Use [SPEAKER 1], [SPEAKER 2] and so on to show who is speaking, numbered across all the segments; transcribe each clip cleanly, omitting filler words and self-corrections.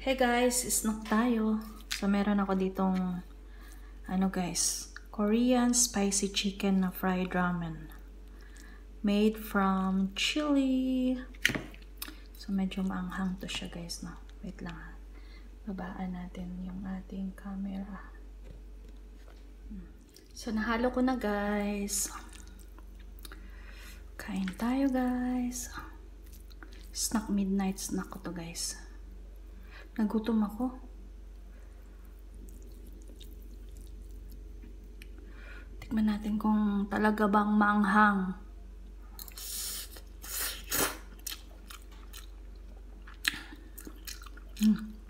[SPEAKER 1] Hey guys, snack tayo. So meron ako ditong guys, Korean spicy chicken na fried ramen. Made from chili. So medyo maanghang to siya guys, no. Wait lang ha. Babaan natin yung ating camera. So nahalo ko na guys. Kain tayo guys. Midnight snack ko to guys. Nagutom ako. Tikman natin kung talaga bang maanghang.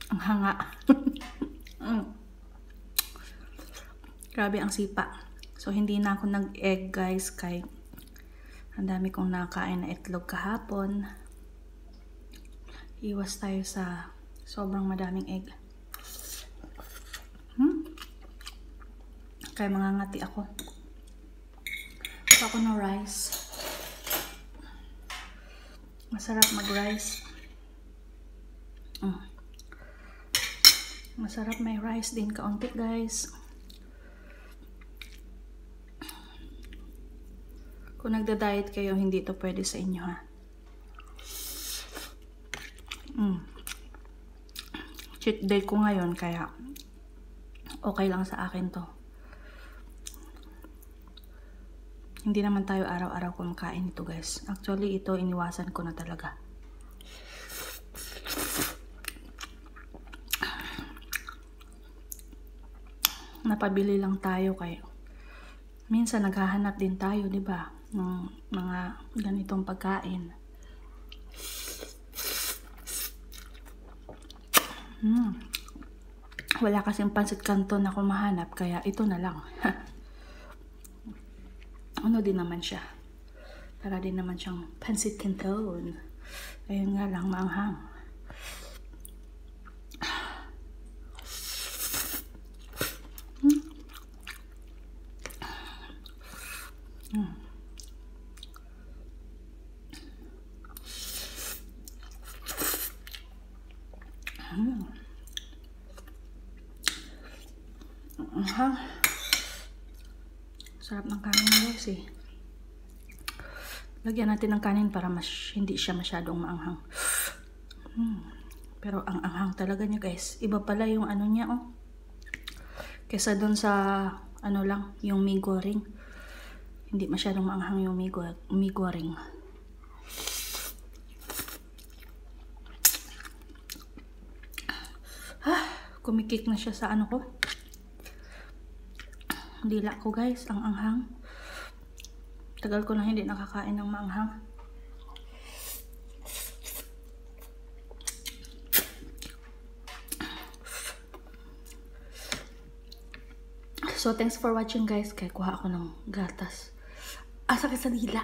[SPEAKER 1] Ang hanga. Grabe ang sipa. So hindi na ako nag-egg guys kay ang dami kong nakain na itlog kahapon. Iwas tayo sa sobrang madaming egg. Kaya mangangati ako. Gusto ako ng rice. Masarap mag-rice. Masarap may rice din kaunti guys. Kung nagda-diet kayo, hindi ito pwede sa inyo ha. Cheat day ko ngayon kaya okay lang sa akin to. Hindi naman tayo araw-araw kumakain ito guys. Actually ito iniwasan ko na talaga. Napabili lang tayo kaya minsan naghahanap din tayo, 'di ba? Ng mga ganitong pagkain. Wala kasing pancit canton na mahanap kaya ito na lang. Ano din naman siya. Para din naman siyang pancit canton. Ayun nga lang, maanghang. Sarap ng kanin guys eh. Lagyan natin ng kanin para hindi siya masyadong maanghang. Pero ang anghang talaga niya guys. Iba pala yung ano niya oh. Kesa dun sa ano lang, yung mee goreng. Hindi masyadong maanghang yung mee goreng. Kumikik na siya sa ano ko. Dila ko guys, ang anghang. Tagal ko na hindi nakakain ng maanghang. So thanks for watching guys. Kaya kuha ako ng gatas. Sakit sa dila.